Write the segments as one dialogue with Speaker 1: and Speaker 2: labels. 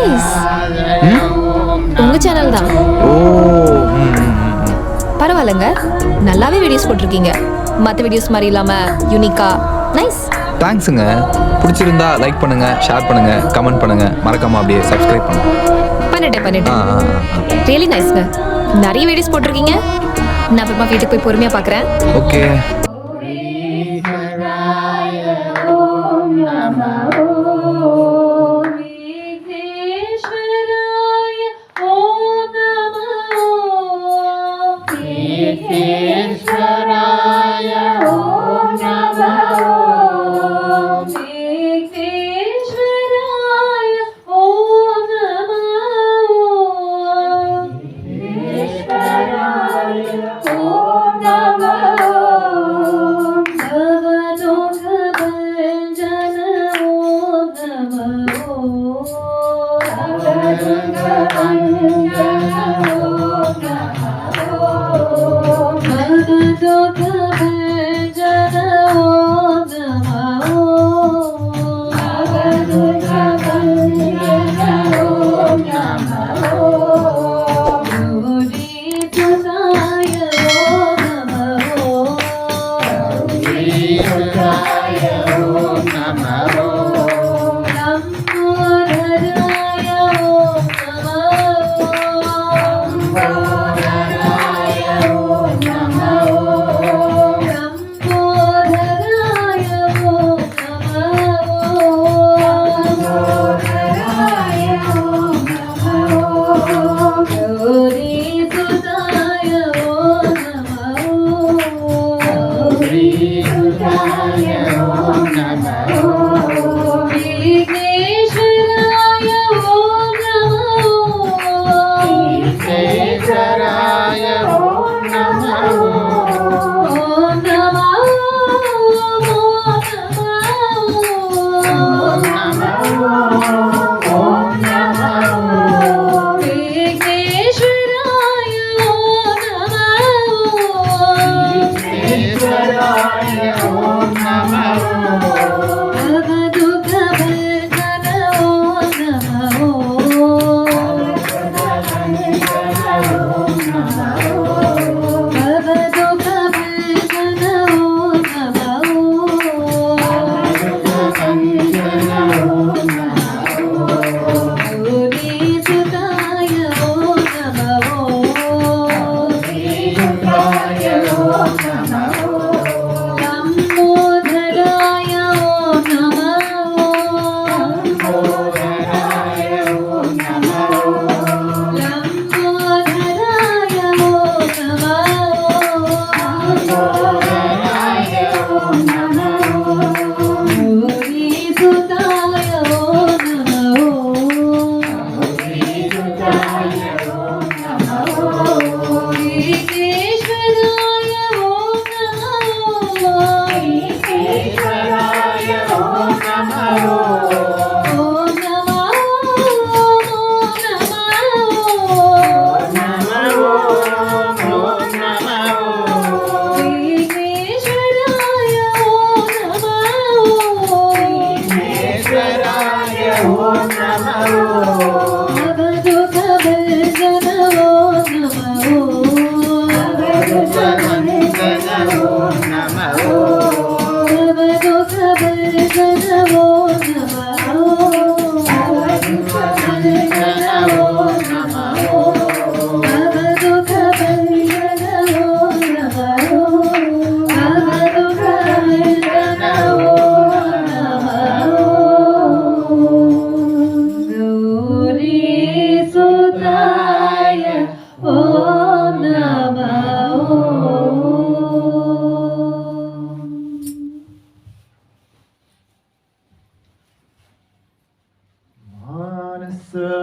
Speaker 1: Nice. உங்க channel தான்.
Speaker 2: ஓ.
Speaker 1: பரவாயில்லைங்க, நல்லாவே வீடியோஸ் போட்டிருக்கீங்க. மற்ற வீடியோஸ் மாதிரி இல்லாமல் யூனிக்கா. நைஸ்.
Speaker 2: தேங்க்ஸுங்க. பிடிச்சிருந்தா லைக் பண்ணுங்க, ஷேர் பண்ணுங்க, கமெண்ட் பண்ணுங்க, மறக்காம அப்படியே சப்ஸ்கிரைப் பண்ணுங்க.
Speaker 1: பண்ணிட்டேன். ரியலி நைஸ்ங்க. நிறைய வீடியோஸ் போட்டிருக்கீங்க. நான் அப்புறமா வீட்டுக்கு போய் பொறுமையாக பார்க்குறேன்.
Speaker 2: ஓகே.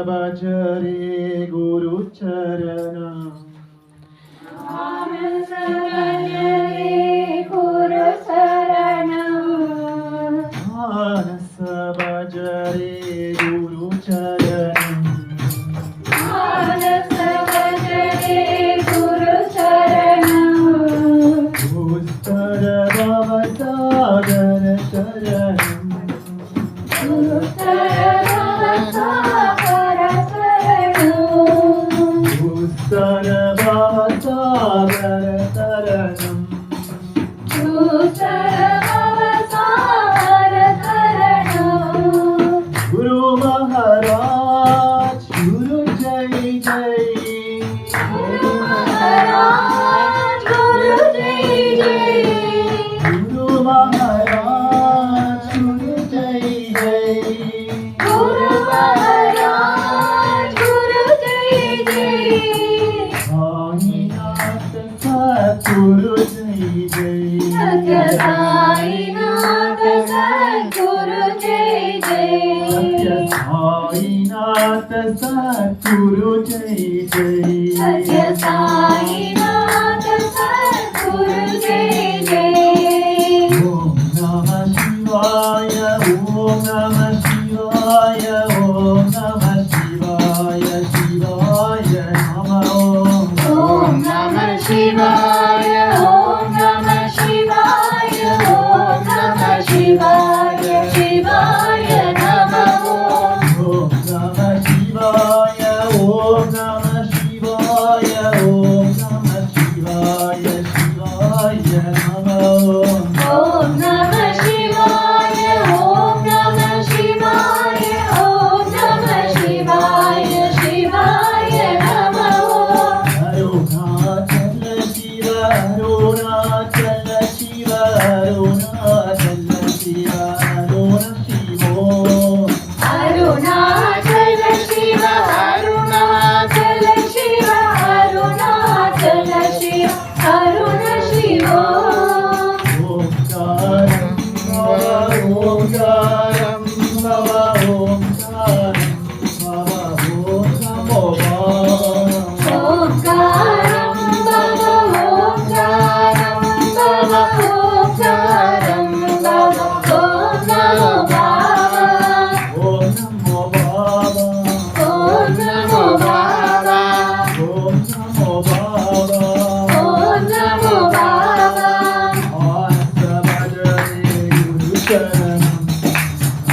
Speaker 3: भजरे गुरु चरणा
Speaker 4: मानस भजरे गुरु शरणं
Speaker 3: मानस भजरे गुरु चरणं
Speaker 4: मानस भजरे गुरु शरणं
Speaker 3: दुस्तर भवसागर शरणं
Speaker 4: दुस्तर भवसागर दूसरवसार करणं
Speaker 3: गुरु महाराज गुरु जय जय
Speaker 4: गुरु महाराज गुरु जय जय
Speaker 3: गुरु महाराज गुरु जय जय
Speaker 4: गुरु महाराज गुरु जय जय
Speaker 3: साईनाथ सद्गुरु जय जय
Speaker 4: सत्य साईनाथ सद्गुरु जय जय
Speaker 3: सत्य साईनाथ सद्गुरु जय जय
Speaker 4: सत्य साईनाथ सद्गुरु जय जय
Speaker 3: ओम नमः शिवाय ओम नमः शिवाय ओम नमः शिवाय शिवाय नमः
Speaker 4: ॐ नमः शिवाय ॐ नमः शिवाय ॐ नमः शिवाय शिवाय नमः
Speaker 3: ओम नमः शिवाय ओम नमः शिवाय ओम नमः शिवाय शिवाय नमः
Speaker 4: ॐ नमः शिवाय ॐ नमः शिवाय ॐ नमः शिवाय शिवाय नमः
Speaker 3: अरुणाचल शिव अरुणाचल शिव अरुणाचल शिव
Speaker 4: अरुणाचल शिव अरुणाचल शिव अरुणाचल शिव अरुण शिव
Speaker 3: ओंकारं ओंकारं भव ओंकारं भव ओम नमो
Speaker 4: ओंकारं भव ओंकारं भव ओंकारं भव ॐ नमो बाबा
Speaker 3: ओम नमो बाबा
Speaker 4: ॐ नमो बाबा
Speaker 3: ओम नमो बाबा
Speaker 4: ॐ नमो बाबा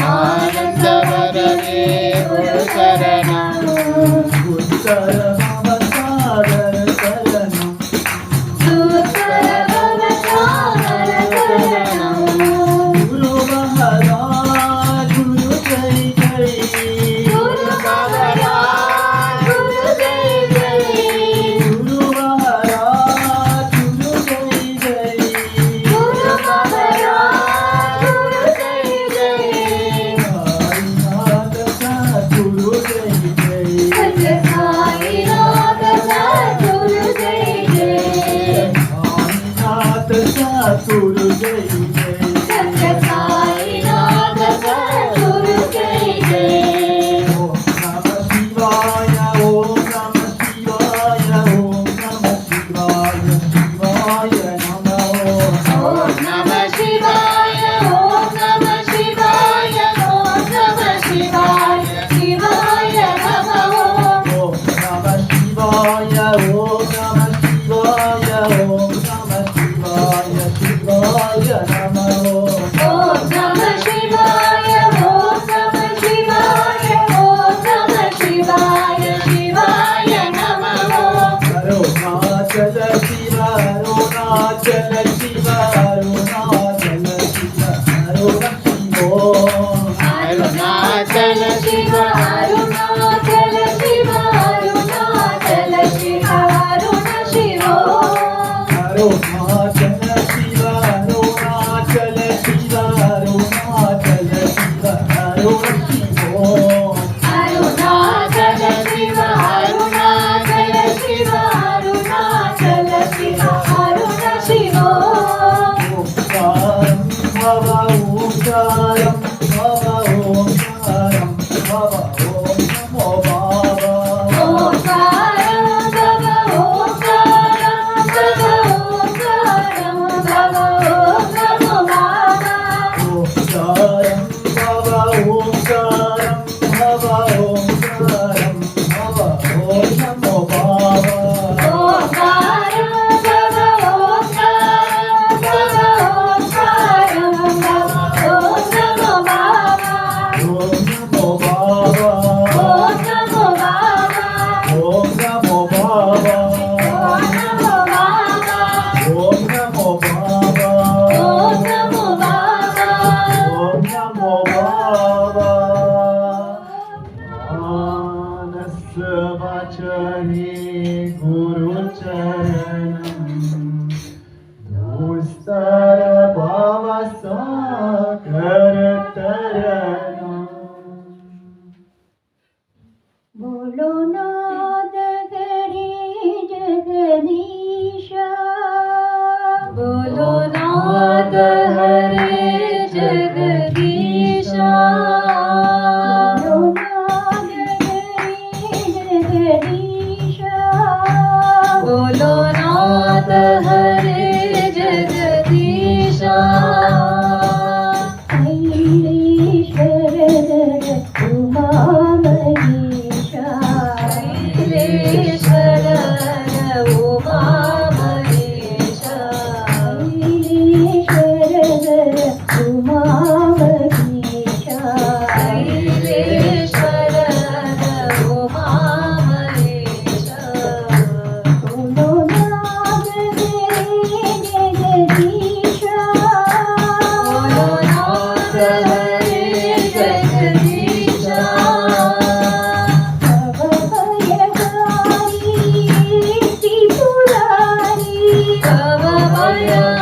Speaker 3: आनंद बरवे गुरु शरणं उत्तर भव सागर शरणं
Speaker 4: दूसरवसार करणं
Speaker 3: गुरु महाराज गुरु जय जय
Speaker 4: गुरु महाराज गुरु जय जय
Speaker 3: गुरु महाराज गुरु जय जय
Speaker 4: गुरु महाराज गुरु जय जय
Speaker 3: साईनाथ सद्गुरु जय जय
Speaker 4: सत्य साईनाथ सद्गुरु जय जय
Speaker 3: साईनाथ सद्गुरु जय जय
Speaker 4: सत्य साईनाथ सद्गुरु जय जय
Speaker 3: ओम नमः शिवाय ओम नमः शिवाय ओम नमः शिवाय शिवाय नमः
Speaker 4: ॐ नमः शिवाय ॐ नमः शिवाय ॐ नमः शिवाय शिवाय नमः
Speaker 3: ओम नमः शिवाय ओम नमः शिवाय ओम नमः शिवाय शिवाय नमः
Speaker 4: ॐ नमः शिवाय ॐ नमः शिवाय ॐ नमः शिवाय शिवाय नमः
Speaker 3: अरुणाचल शिव अरुणाचल शिव अरुणाचल शिव अरुण शिवो
Speaker 4: अरुणाचल शिव अरुणाचल शिव अरुणाचल शिव अरुण शिव
Speaker 3: अरुणाचल शिव अरुणाचल शिव अरुणाचल शिव अरुण शिवो
Speaker 4: अरुणाचल शिव अरुणाचल शिव अरुणाचल शिव अरुण शिव
Speaker 3: ओंकार संसार भाव सागर तरना
Speaker 4: बोलो नाद हरे जगदीशा बोलो नाद हरे जगदीशा बोलो नाद हरे जगदीशा बोलो नाद हरे जगदीशा ऐलेश्वर उमा महेशा ऐलेश्वर उमा महेशा ऐलेश्वर उमा महेशा ऐलेश्वर उमा महेशा बोलो नाद हरे जगदीशा बोलो नाद हरे जगदीशा भवभयहारी त्रिपुरारी भवभयहारी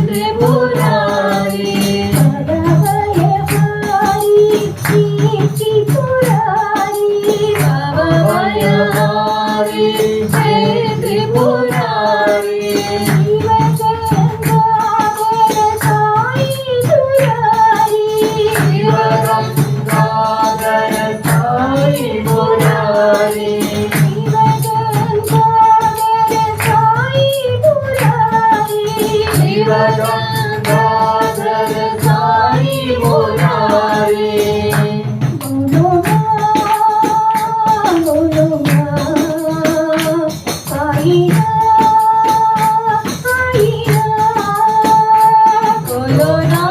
Speaker 4: त्रिपुरारी भवभयहारी त्रिपुरारी भवभयहारी त्रिपुरारी शिवगंगाधर साई दुरारी
Speaker 3: शिवगंगाधर साई मुरारी
Speaker 4: शिवगंगाधर साई दुरारी
Speaker 3: शिवगंगाधर साई मुरारी
Speaker 4: बोलो ना साई बोलो ना साई साई बोलो ना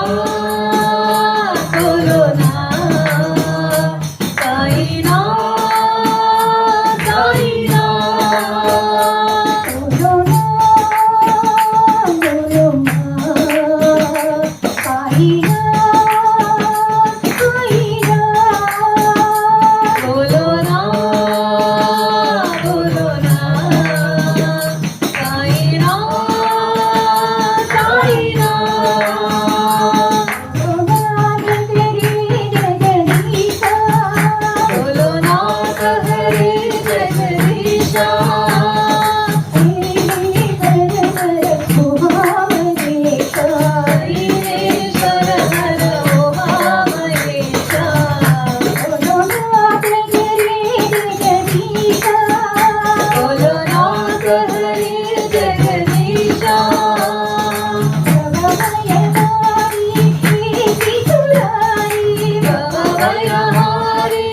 Speaker 4: साई बोलो ना साई बोलो नाथ हरे जगदीशा ऐलेश्वर हर उमा महेशा बोलो नाथ हरे जगदीशा बोलो नाथ हरे जगदीशा भवभयहारी त्रिपुरारी भवभयहारी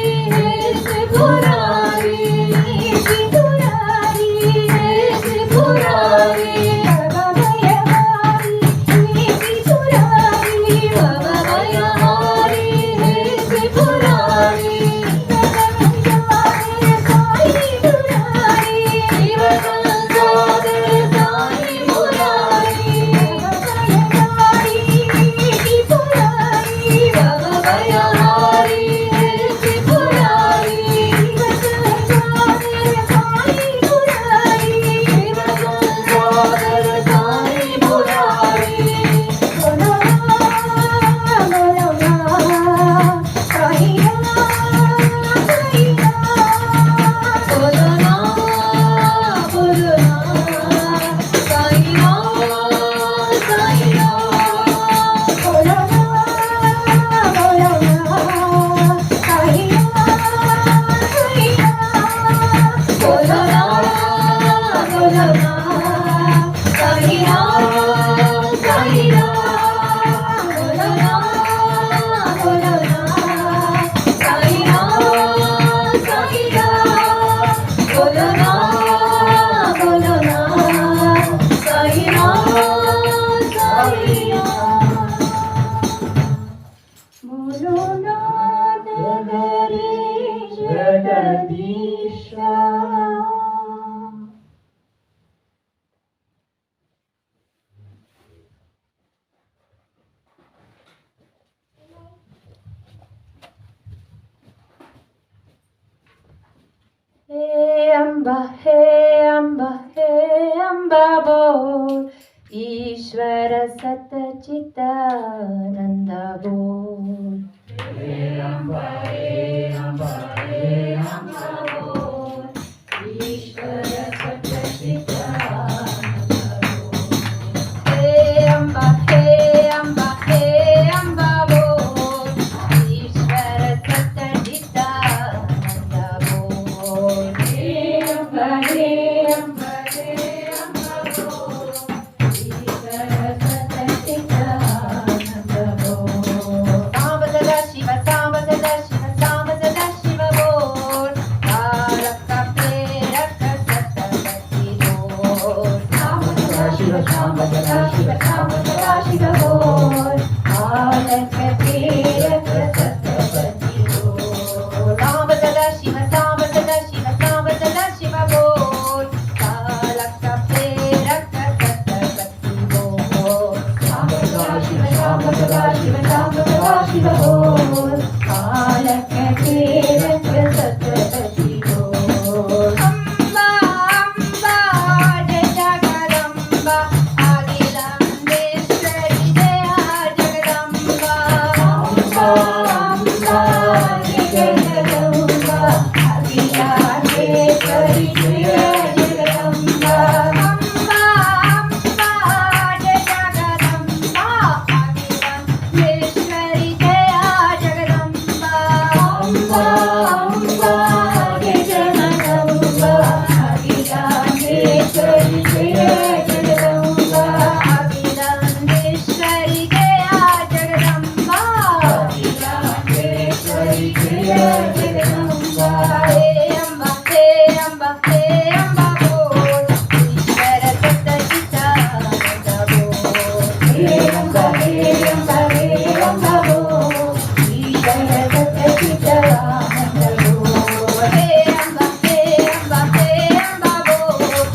Speaker 4: त्रिपुरारी त्रिपुरारी त्रिपुरारी भवभयहारी त्रिपुरारी भवभयहारी त्रिपुरारी शिवगंगाधर साई मुरारी भवभयहारी भवभयहारी त्रिपुरारी शिवगंगाधर साई मुरारी शिवगंगाधर साई मुरारी बोलो ना साई बोलो ना साई बोलो ना बोलो नाथ हरे जगदीशा हे अम्बा हे अम्बा बोल ईश्वर सच्चिदानंद बोल हे अम्बा बोल ईश्वर सच्चिदानंद बोल हे अम्बा सांब सदा शिव बोल तारक प्रेरक सतपति बोल सांब सदा शिव बोल तारक प्रेरक सतपति बोल सांब सदा शिव बोल तारक प्रेरक सतपति बोल सांब सदा शिव बोल तारक प्रेरक सतपति बोल अम्बा जय जगदम्बा अखिलांडेश्वरी जय जगदम्बा अम्बा जय जगदम्बा अखिलांडेश्वरी जय जगदम्बा अम्बा जय जगदम्बा अखिलांडेश्वरी जय जगदम्बा अम्बा जय जगदम्बा अखिलांडेश्वरी जय जगदम्बा अखिलांडेश्वरी जय जगदम्बा अखिलांडेश्वरी जय जगदम्बा हे अम्बा बोल ईश्वर सच्चिदानंद बोल हे अम्बा बोल ईश्वर सच्चिदानंद बोल हे अम्बा बोल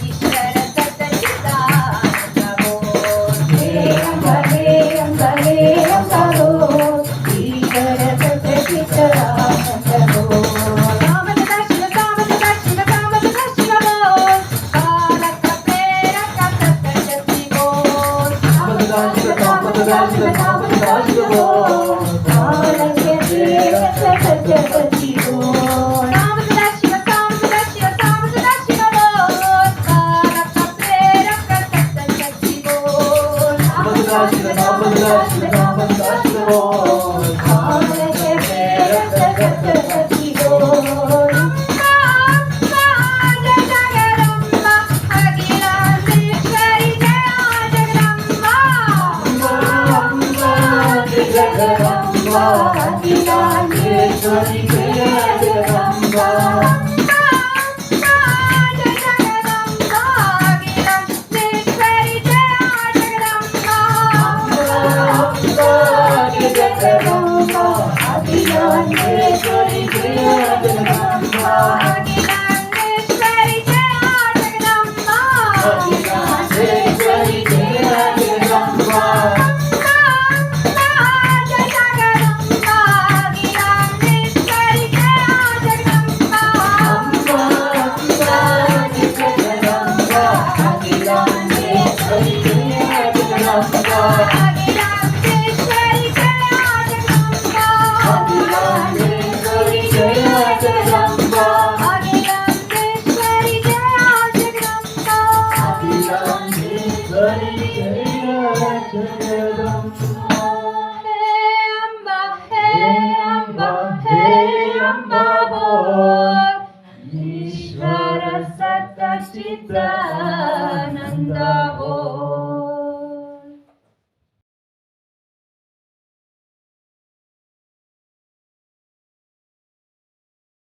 Speaker 4: ईश्वर सच्चिदानंद बोल हे अम्बा बोल ईश्वर सच्चिदानंद बोल सांब सदा शिव बोल तारक प्रेरक सतपति बोल सांब सदा शिव बोल तारक प्रेरक सतपति बोल सांब सदा शिव बोल तारक प्रेरक सतपति बोल सांब सदा शिव बोल तारक प्रेरक सतपति बोल अम्बा जय जगदम्बा अखिलांडेश्वरी जय जगदम्बा अम्बा जय जगदम्बा अखिलांडेश्वरी जय जगदम्बा अम्बा जय जगदम्बा अखिलांडेश्वरी जय जगदम्बा अम्बा जय जगदम्बा अखिलांडेश्वरी जय जगदम्बा अखिलांडेश्वरी जय जगदम्बा अखिलांडेश्वरी जय जगदम्बा जय जगदम्बा अखिलांडेश्वरी जय जगदम्बा अम्बा जय जगदम्बा अखिलांडेश्वरी जय जगदम्बा अखिलांडेश्वरी जय जगदम्बा अखिलांडेश्वरी जय जगदम्बा अखिलांडेश्वरी जय जगदम्बा
Speaker 3: अखिलांडेश्वरी जय जगदम्बा
Speaker 4: हे अम्बा बोल ईश्वर सच्चिदानंद बोल